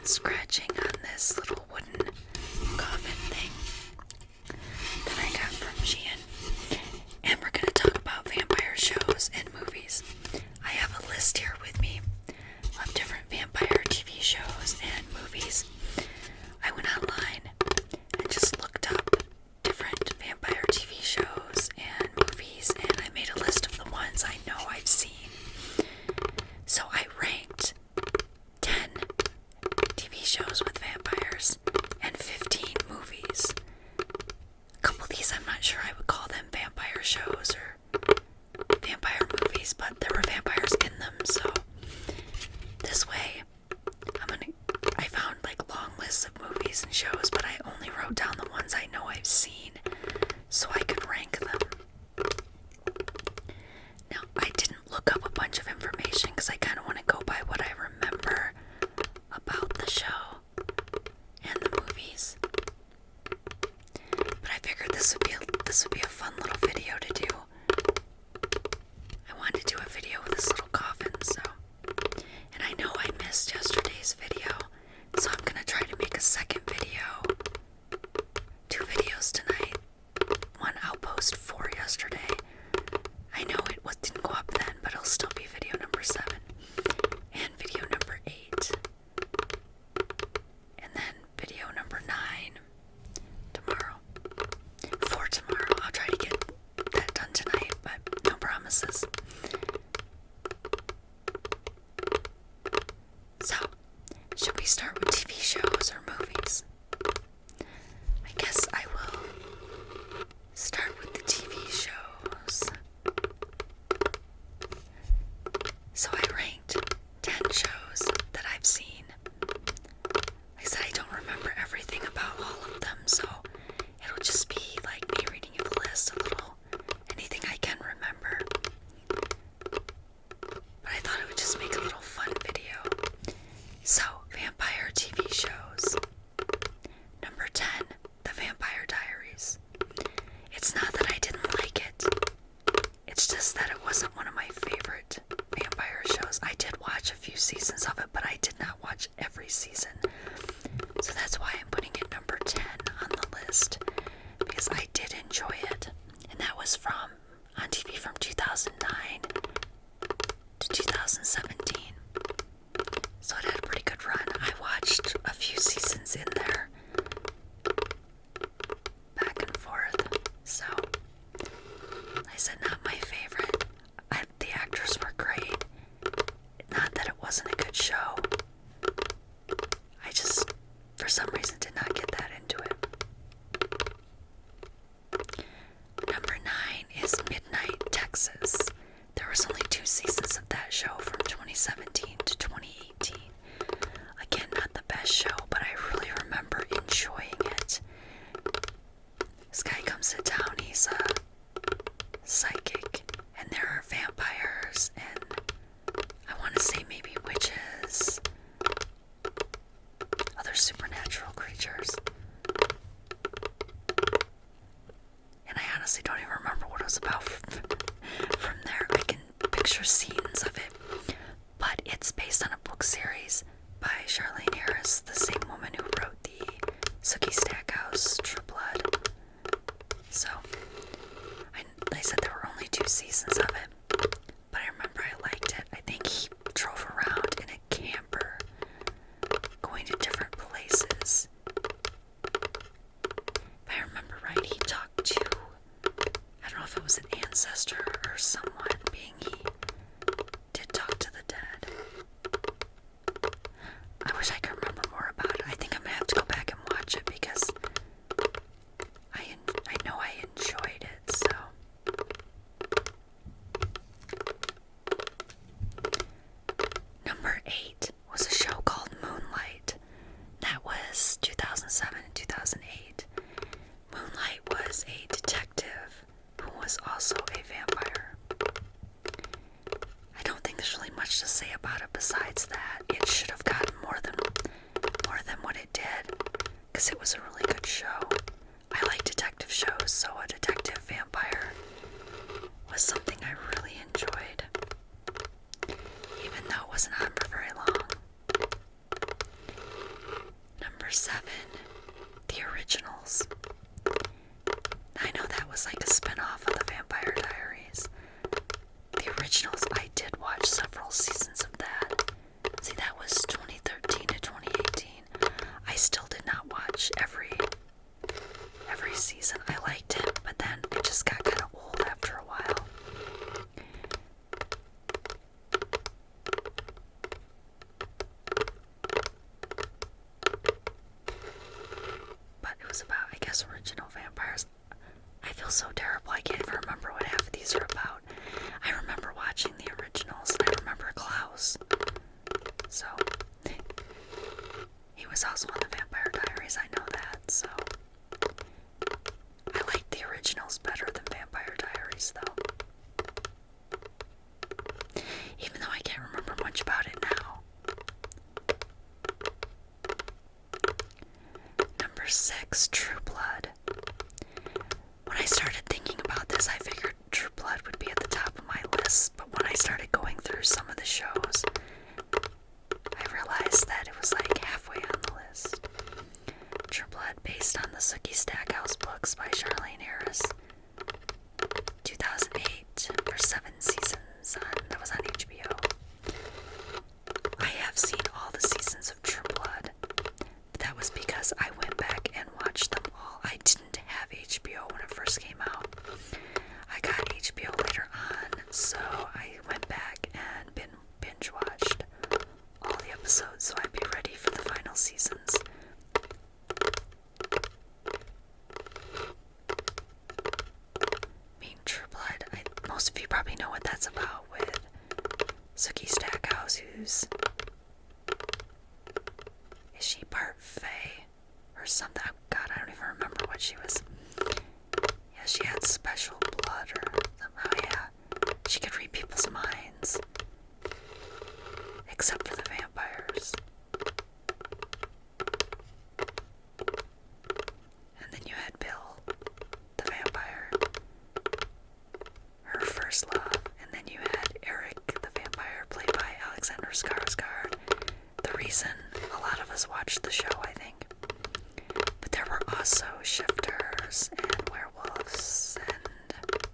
scratching on this little wooden coffin thing that I got from Shein. And we're going to talk about vampire shows and movies. I have a list here with me of different vampire TV shows and movies. I went online and just looked up different vampire TV shows and movies, and I made a list of the ones I know I've seen. So I ranked 10 TV shows with vampires and 15 movies. A couple of these I'm not sure I would call them vampire shows or vampire movies, but there were vampires in them, so this way I found like long lists of movies and shows, but I only wrote down the ones I know I've seen so I could rank them. Now, I didn't look up a bunch of information because I kind of want to go by what I remember about the show and the movies. But I figured this would be a fun little video to do. I wanted to do a video with this little coffin, so. And I know I missed yesterday's video, so I'm gonna try to make a second video. 2 videos tonight. One I'll post for yesterday. I know didn't go up then, but it'll still be video number 7 and video number 8, and then video number 9 tomorrow. For tomorrow, I'll try to get that done tonight, but no promises. So, should we start with TV shows or movies? I guess I will start with the TV shows. So I ranked 10 shows that I've seen. Like I said, I don't remember everything about all of them, so it'll just be like me reading you the list, anything I can remember. But I thought it would just make a little fun video. So, vampire TV shows. Number 10, The Vampire Diaries. It's not that I didn't like it. It's just that it wasn't one of my favorite vampire shows. I did watch a few seasons of it, but I did not watch every season. So that's why I'm putting it number 10 on the list, because I did enjoy it. And that was on TV from 2009 to 2017. So it had a pretty good run. I watched a few seasons in there, back and forth. So, I said not my favorite. The actors were great. Not that it wasn't a good show. I just, for some reason, did not get that into it. Number 9 is Midnight Texas. There was only 2 seasons of that show from 2017 to 2018. Again, not the best show, but I really remember enjoying it. This guy comes to town, he's a psychic, and there are vampires, and I want to say maybe witches, other supernatural creatures. And I honestly don't even remember what it was about from there. I can picture scenes of it, but it's based on a book series by Charlene Harris, the same woman who wrote the Sookie Stackhouse True Blood. So, I said there were only 2 seasons of it, but I remember I liked it. I think he drove around in a camper, going to different places. If I remember right, he talked to, I don't know if it was an ancestor or someone, being he did talk to the dead. I wish I could remember more about it. I think I'm going to have to go back and watch it because I know I enjoyed it, so. Number 8 was a show called Moonlight. That was 2007 and 2008. Moonlight was a detective who was also a vampire. I don't think there's really much to say about it besides that. It should have gotten more than what it did, because it was a really good show. I like detective shows, so a detective vampire was something I really enjoyed, even though it wasn't on for very long. as original vampires. I feel so terrible. I can't even remember what half of these are about. I remember watching the originals, and I remember Klaus. So, he was also on the Vampire Diaries, I know that, so. I like the originals better than Vampire Diaries, though. Even though I can't remember much about it now. Number 6, True Blood. When I started thinking about this, I figured True Blood would be at the top of my list, but when I started going through some of the shows, I realized that it was like halfway on the list. True Blood, based on the Sookie Stackhouse books by Charlene Harris. 2008 for 7 seasons. That was on HBO. I have seen all the seasons of True Blood, but that was because I went back and watched them all. I didn't have HBO when it first came out. I got HBO later on, so I went back and binge watched all the episodes so I'd be ready for the final seasons. True Blood, most of you probably know what that's about, with Sookie Stackhouse, is she part Fae or something? Oh God, I don't even remember what she was. Yeah, she had special blood or somehow, yeah. She could read people's minds. Except for the vampires. And then you had Bill, the vampire. Her first love, and then you had Eric the vampire, played by Alexander Skarsgård. The reason a lot of us watched the show, I think. But there were also shifters and werewolves and that.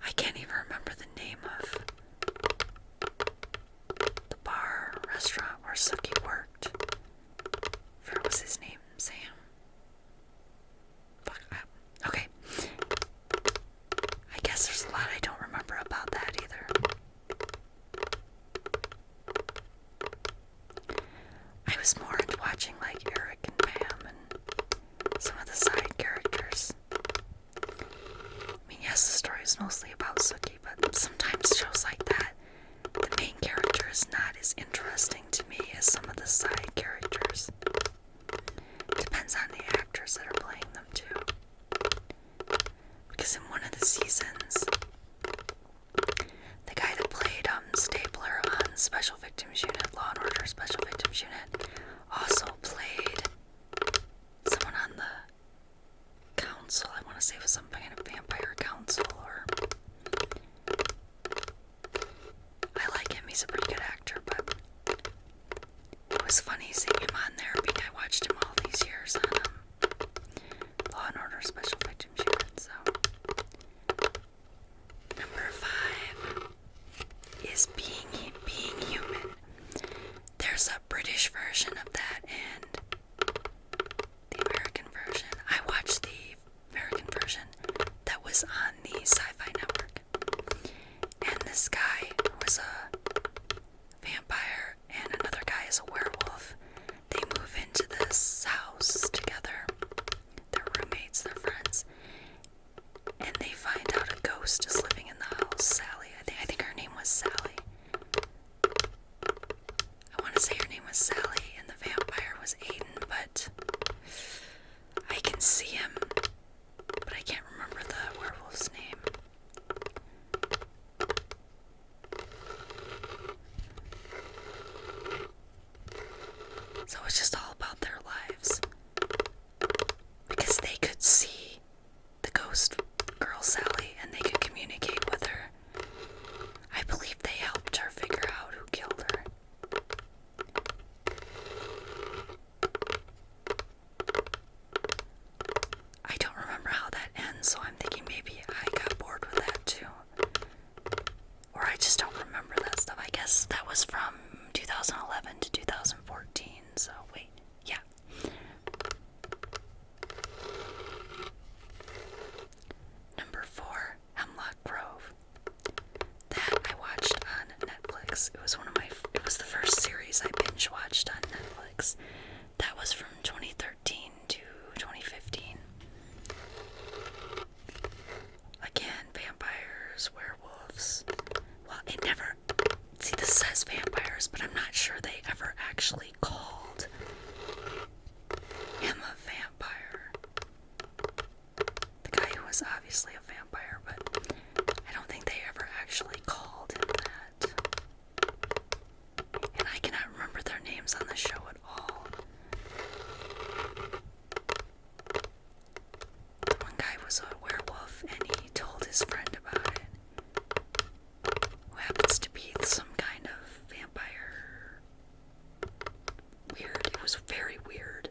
I can't even remember the name of the bar, restaurant where Sookie worked. What was his name? Sam? Fuck. Okay. I guess there's a lot I don't remember about that either. I was more into watching like Eric and Pam and some of the side characters. I mean, yes, the story is mostly about Sookie, but sometimes shows like that, the main character is not as interesting to me as some of the side characters. Depends on the actors that are playing them too. Because in one of the seasons, the guy that played Stapler on Special Victims Unit, Law and Order Special Victims Unit, also played someone on the council. I want to say it was something in a vampire council, or I like him, he's a pretty good actor, but it was funny seeing him on there. I mean, I watched him all these years on Law and Order Special Victims Unit, so. Number 5 is Being Human. There's a British version of that and the American version. I watched the American version that was on the Sci-Fi Network. And this guy was a vampire and another guy is a werewolf. They move into this house together was obviously a vampire, but I don't think they ever actually called him that. And I cannot remember their names on the show at all. One guy was a werewolf, and he told his friend about it, who happens to be some kind of vampire. Weird. It was very weird.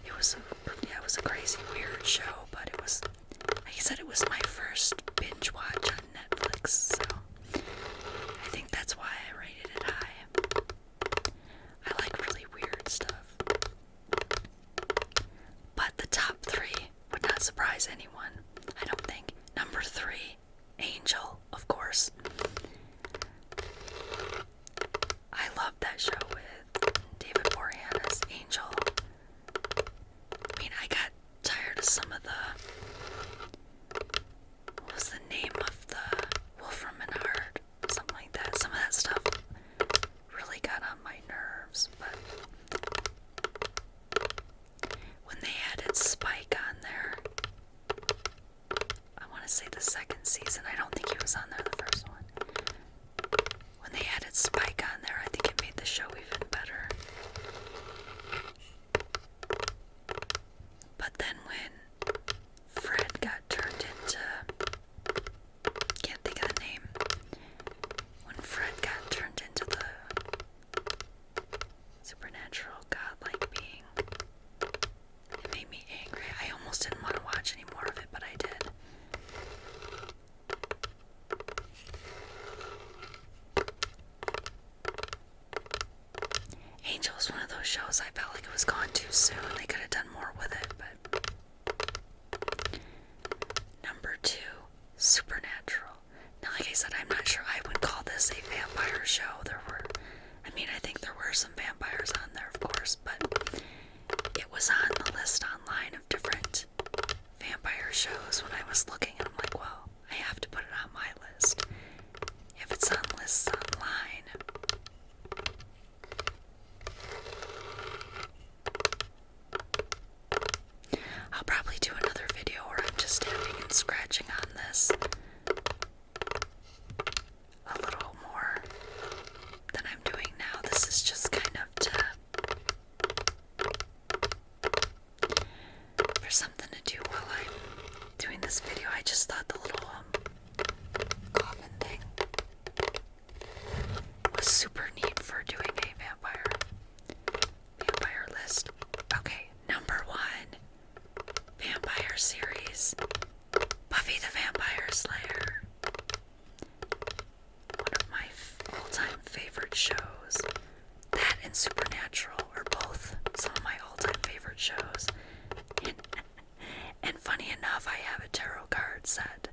It was a crazy, weird show, but it was, like I said, it was my first binge watch on Netflix, so I think that's why I rated it high. I like really weird stuff. But the top 3 would not surprise anyone, I don't think. Number 3, Angel, of course. I love that show with David Boreanaz, Angel. I mean, I got tired of some of what was the name of the Wolf from Menard? Something like that. Some of that stuff really got on my nerves, but when they added Spike on there, I want to say the second season, I don't think he was on there the first one. When they added Spike on there, I think it made the show even better. But then when Fred got turned into, can't think of the name, when Fred got turned into the supernatural godlike being, it made me angry. I almost didn't want to watch any more of it, but I did. Angel was one of those shows I felt like it was gone too soon. They could have done more with it, but number 2, Supernatural. Now, like I said, I'm not sure I would call this a vampire show. I think there were some vampires on there, of course, but it was on the list online of different vampire shows when I was looking, and I'm like, well, I have to put it on my list. If it's on lists online, I'll probably do another video where I'm just tapping and scratching on this a little more than I'm doing now. This is just kind of for something to do while I'm doing this video. I just thought the little coffin thing was super neat for doing a vampire list. Okay, number 1. Vampire series, Buffy the Vampire Slayer. One of my all-time favorite shows. That and Supernatural are both some of my all-time favorite shows. And funny enough, I have a tarot card set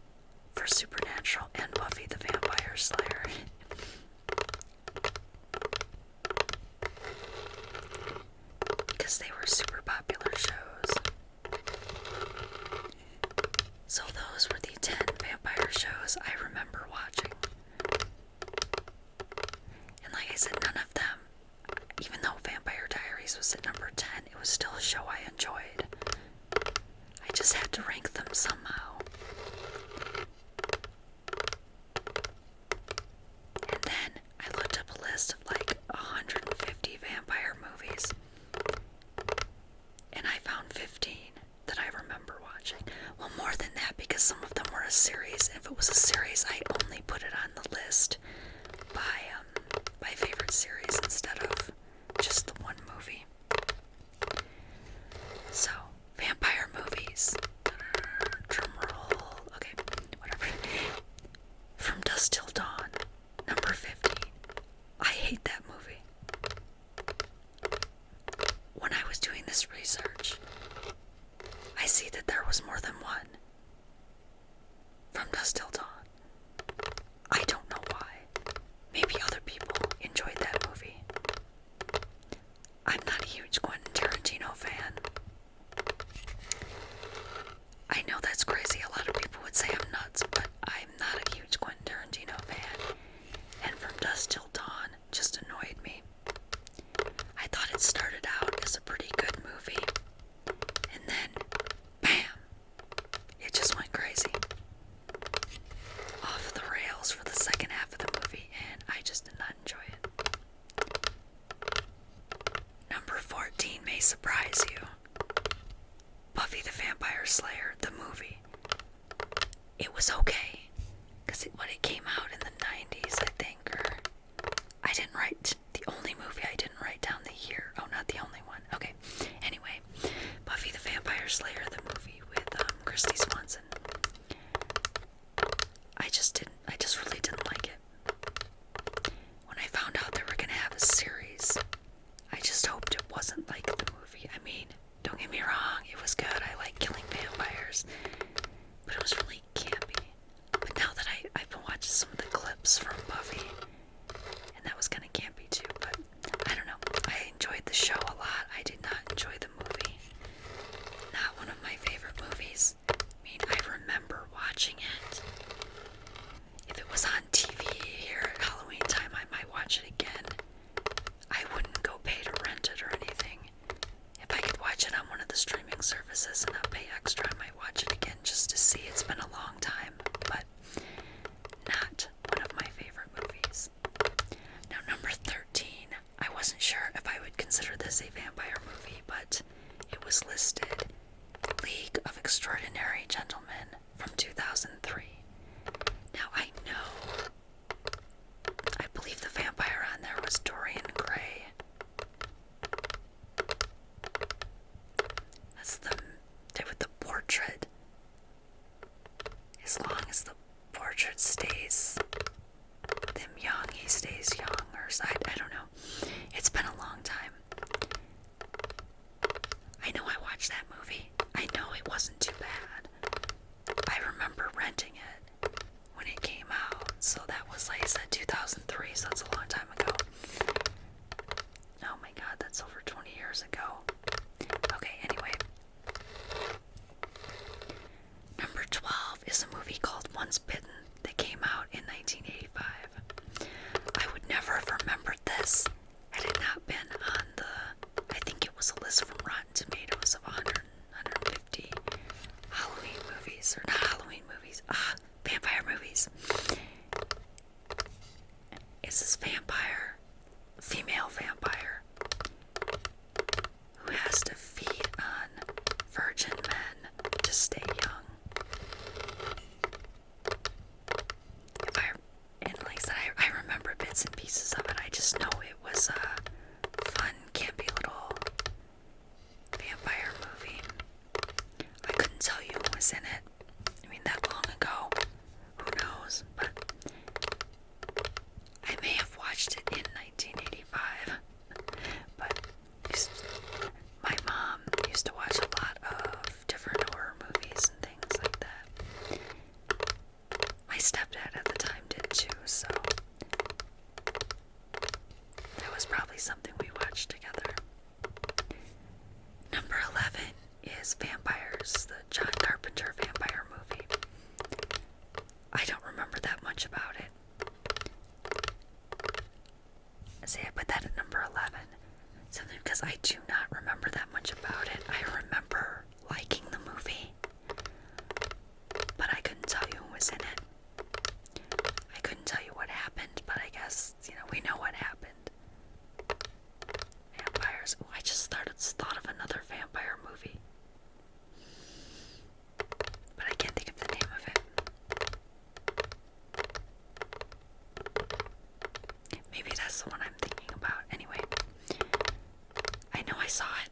for Supernatural and Buffy the Vampire Slayer. Because they were super popular shows. So those were the 10 vampire shows I remember watching. And like I said, none of them, even though Vampire Diaries was at number 10, it was still a show I enjoyed. I just had to rank them somehow. And then I looked up a list of like 150 vampire movies, and I found 15 that I remember watching. Well, more than that, because some of them were a series. If it was a series, I only put it on the list by favorite series instead of just the one movie. So, vampire movies. Drum roll. Okay, whatever. From Dusk Till Dawn, number 15. I hate that movie. When I was doing this research, I see that there was more than one. From Dusk Till Dawn. I don't know why. Maybe other people enjoyed that movie. I'm not a huge Quentin Tarantino fan. I know that's crazy. A lot of people would say I'm nuts, but I'm not a huge Quentin Tarantino fan. And From Dusk Till Dawn just annoyed me. I thought it started out as a pretty good movie, and then Slayer, the movie, it was okay. Because when it came out in the 90s, I think, or I didn't write, the only movie I didn't write down the year. Oh, not the only one. Okay. Anyway, Buffy the Vampire Slayer, the movie with Christy Swanson. I just really didn't like it. When I found out they were going to have a series, I just hoped it wasn't like the movie. I mean, don't get me wrong, it was good. I like killing vampires. But it was really campy. But now that I've been watching some of the clips from Buffy, and that was kind of campy too, but I don't know. I enjoyed the show a lot. I did not enjoy the movie. Not one of my favorite movies. I mean, I remember watching it. If it was on TV here at Halloween time, I might watch it again. I wouldn't go pay to rent it or anything. If I could watch it on one of the streaming services and not pay extra, I might watch it again just to see. It's been a long time, but not one of my favorite movies. Now, number 13. I wasn't sure if I would consider this a vampire movie, but it was listed. League of Extraordinary Gentlemen from 2003. Now, I believe the vampire on there was Dorian Gray. That's with the portrait. As long as the portrait stays them young, he stays young, or I don't know. It's been a long time. I know I watched that movie. I know it wasn't too bad. I remember renting it when it came out, so that was, like I said, 2003, so that's a long time ago. Oh my god, that's over 20 years ago. Okay, anyway. Number 12 is a movie called Once Bitten that came out in 1985. I would never have remembered this had it not been on I think it was a list from Rotten Tomatoes of 150 Halloween movies, or not Halloween movies, vampire movies. It's this female vampire, who has to feed on virgin men to stay young. I remember bits and pieces of it. I just know it was a fun, campy little vampire movie. I couldn't tell you who was in it. I mean, that long ago. Who knows? But I may have watched it in 1985. But my mom used to watch a lot of different horror movies and things like that. My stepdad at the time did too, so that was probably something we watched together. Number 11 is Vampires, the John Carpenter vampire movie. I don't remember that much about it. See, I put that at number 11. Simply because I do not remember that much about it. I remember liking the movie, but I couldn't tell you who was in it. I couldn't tell you what happened, but I guess, we know what happened. Vampires. Oh, I just thought of another vampire movie, but I can't think of the name of it. Maybe that's the one I'm thinking about. Anyway, I know I saw it.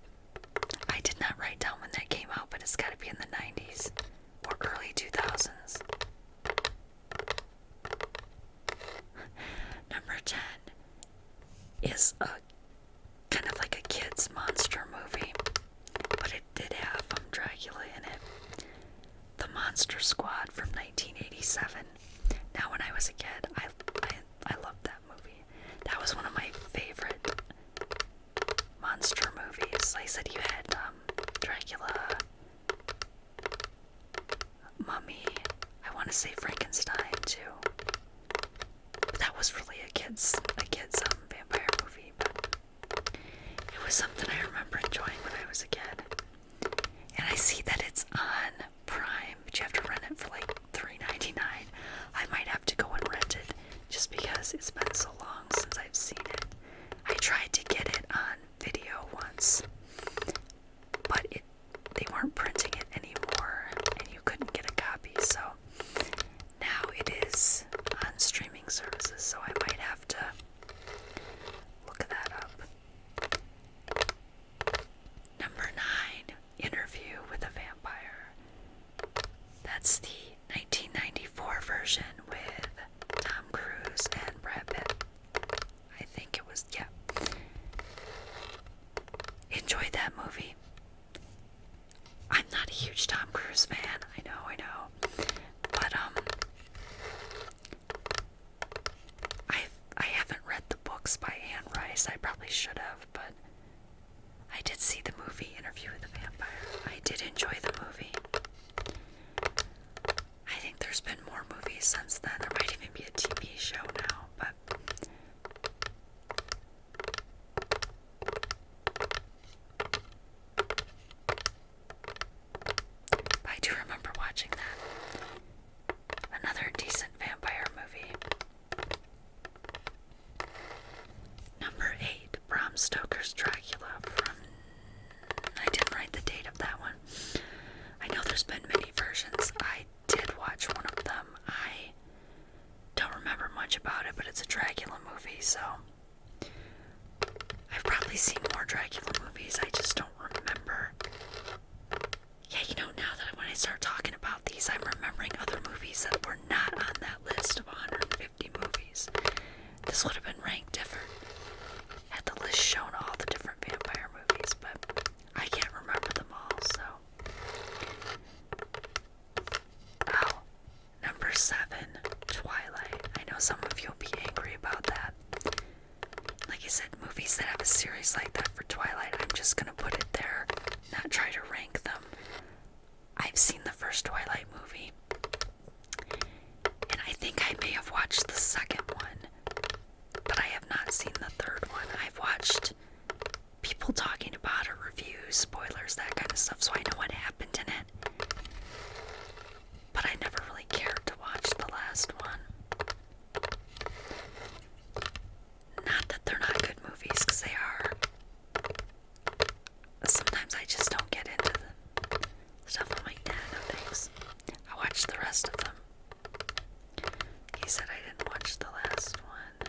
I did not write down when that came out, but it's got to be in the 90s or early 2000s. Number 10 is a kind of like a kid's monster movie, but it did have Dracula in it. The Monster Squad from 1987. Now, when I was a kid, I loved that movie. That was one of my favorite monster movies. Like I said, you had Dracula, Mummy, I want to say Frankenstein too. But that was really a kid's vampire movie, but it was something I remember enjoying when I was a kid. And I see that it's on Prime, but you have to rent it for like $3.99. I might have to go and rent it just because it's been so long since I've seen it. I tried to get it on video once, but they weren't printing it anymore. huge Tom Cruise fan. I know. But I haven't read the books by Anne Rice. I probably should have, but I did see the movie Interview with the Vampire. I did enjoy the movie. I think there's been more movies since then. There might even be a TV show now, but I do remember watching that. Another decent vampire movie. Number 8, Bram Stoker's Dracula from... I didn't write the date of that one. I know there's been many versions. I did watch one of them. I don't remember much about it, but it's a Dracula movie, so... I've probably seen more Dracula movies, I just don't remember. Yeah, now that when I start talking about these, I'm remembering other movies that were not on that list of 150 movies. This would have been ranked different had the list shown all the different vampire movies, but I can't remember them all, so... Oh, number 7, Twilight. I know some of you will be angry about that. Like I said, movies that have a series like that for Twilight, I'm just gonna put it there, not try to rank them. I've seen the first Twilight movie, and I think I may have watched the second one, but I have not seen the third one. I've watched people talking about it, reviews, spoilers, that kind of stuff, so I know what happened in it. But I never really cared to watch the last one. Not that they're not good movies, because they are. Sometimes I just don't get into the stuff. I'm like, nah, no thanks. I watched the rest of them. He said I didn't watch the last one.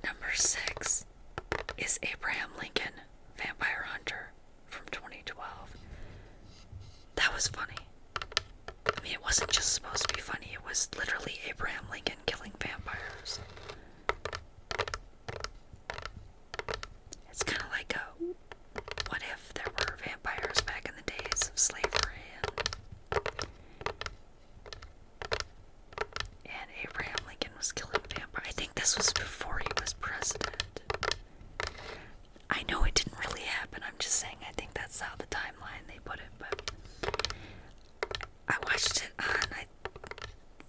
Number 6 is Abraham Lincoln, Vampire Hunter from 2012. That was funny. I mean, it wasn't just supposed to be funny, it was literally Abraham Lincoln killing vampires. It's kind of like a, what if there were vampires back in the days of slavery, and Abraham Lincoln was killing vampires. I think this was before he was president. I know it didn't really happen, I'm just saying I think that's how the timeline they put it, but I watched it on,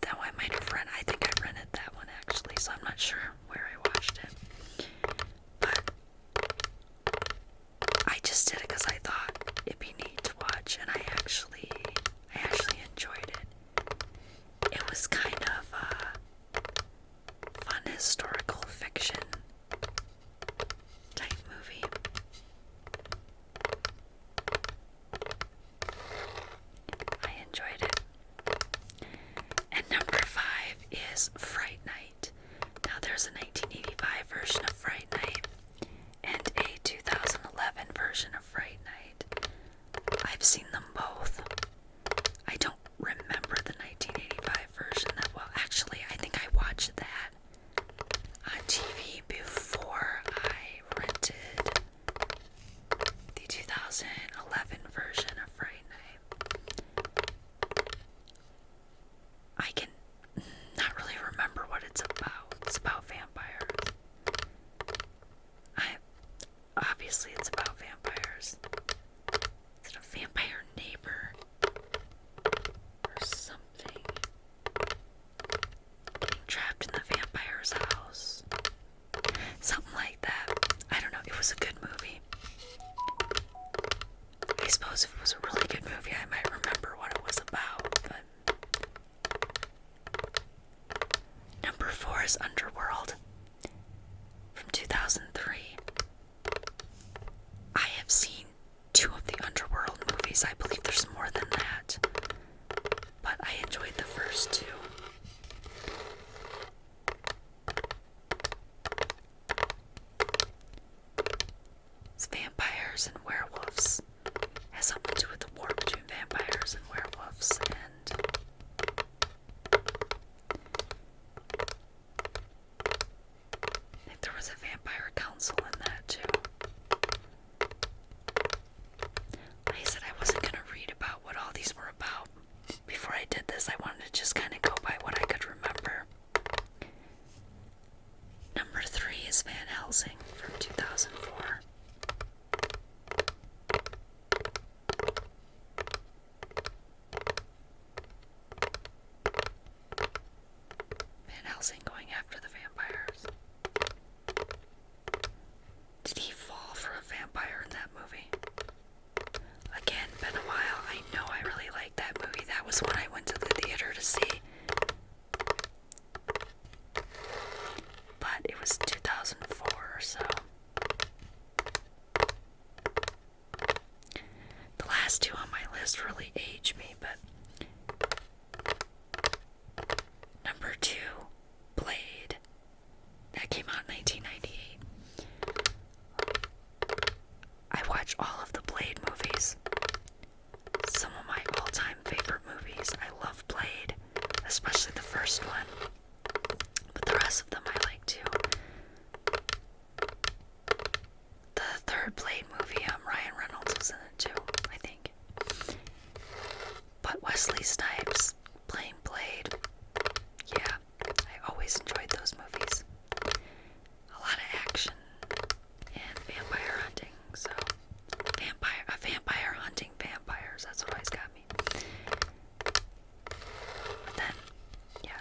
that one I might have rented, I think I rented that one actually, so I'm not sure where I watched it, but I just did it because I thought it'd be neat to watch, and I actually enjoyed it. It was kind of a fun historical fiction type movie. I enjoyed it. And number 5 is Fright Night. Now there's a 1985 version of Fright Night and a 2011 version of Fright Night. I've seen them both. I don't remember the 1985 version that well. Actually, I think I watched that on TV before I rented the 2011 version of Fright Night. I can not really remember what it's about. It's about vampires. Obviously it's about vampires. Is it a vampire neighbor? Or something? Getting trapped in the vampire's house. Something like that. I don't know. It was a good movie. I suppose if it was a really good movie, I might remember what it was about, but... Number 4 is Underworld from 2003. I have seen 2 of the Underworld movies. I believe there's more than that, but I enjoyed the first 2. It's vampires and werewolves. It has something to do with the war between vampires and werewolves, and I think there was a vampire council in that too. last two on my list really age me, but number 2, Blade. That came out in 1998. I watch all of the Blade movies. Some of my all-time favorite movies. I love Blade, especially the first one. But the rest of them I like too. The third Blade movie, Ryan Reynolds was in it too, I think. But Wesley Snipes playing Blade, yeah, I always enjoyed those movies. A lot of action and vampire hunting, so a vampire hunting vampires, that's what always got me. But then, yeah.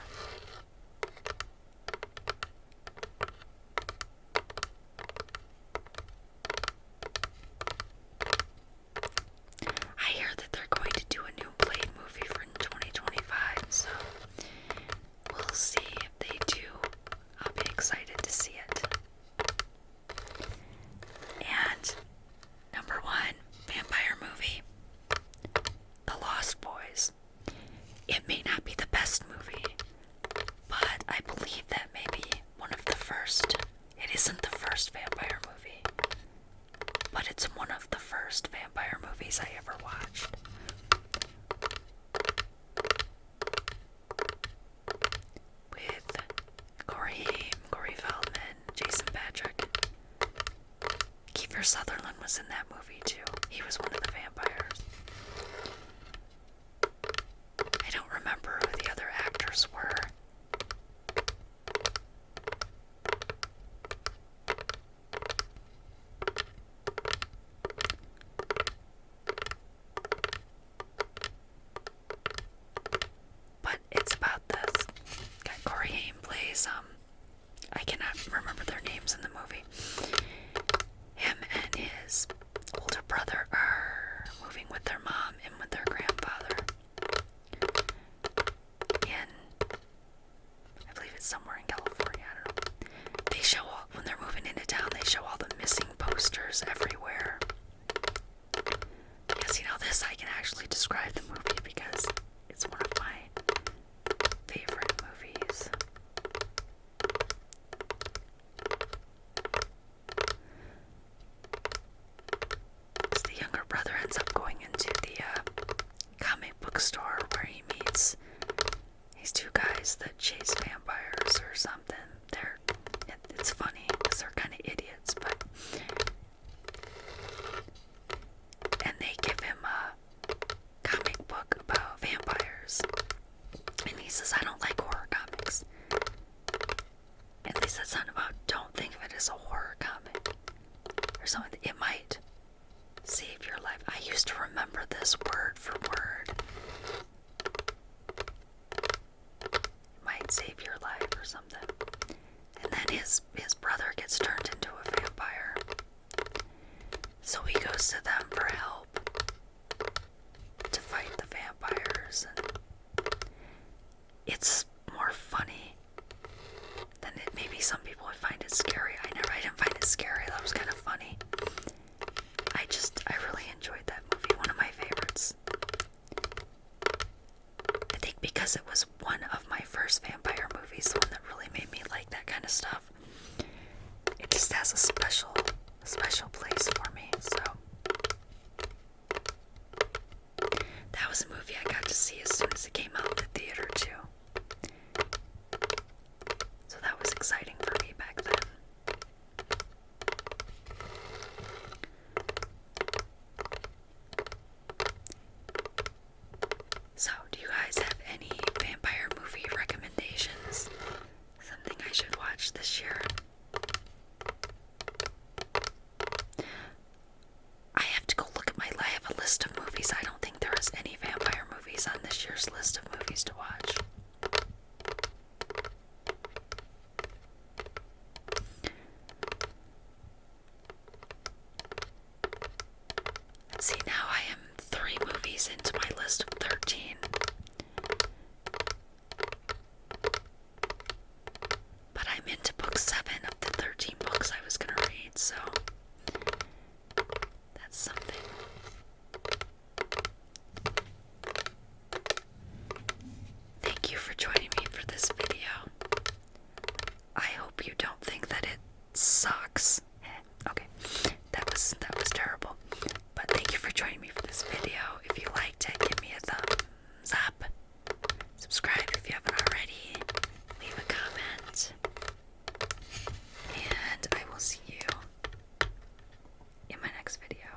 I hear that they're going to do a new Blade movie for 2025, so we'll see if they do. I'll be excited to see it. And number 1 vampire movie, The Lost Boys. It may not be the best movie, but I believe that may be one of the first. It isn't the first vampire movie, but it's one of the first vampire movies I ever watched. With Corey Haim, Corey Feldman, Jason Patrick. Kiefer Sutherland was in that movie too. He was one of the vampires. I don't remember who the other actors were. But it's about this guy Corey Haim plays, I cannot remember their names in the movie. Him and his older brother are moving with their mom and with their grandfather. I believe it's somewhere in California, I don't know. They show all, when they're moving into town, they show all the missing posters everywhere. Yes, this I can actually describe the movie because it's one of my favorite movies. So the younger brother ends up going into the comic book store where he meets these two guys that chase vampires or something. It's funny because they're kind of idiots, but and they give him a comic book about vampires, and he says, "I don't like horror comics." And they said something about, "Don't think of it as a horror comic," or something. It might save your life. I used to remember this word for word. It might save your life or something. And then his brother gets turned into a vampire. So he goes to them for help to fight the vampires. And it's more funny than it. Maybe some people would find it scary. I didn't find it scary. That was kind of funny. I really enjoyed that movie. One of my favorites. I think because it was one of my first vampire movies, the one that really made me like that kind of stuff. It just has a special place for me, so. That was a movie I got to see as soon as it came out at the theater, too. So that was exciting for me back then. So, do you guys have any vampire movie recommendations? Something I should watch this year? I have to go look at I have a list of movies. I don't think there is any vampire movies on this year's list of movies to watch. Let's see, now I am 3 movies into my list of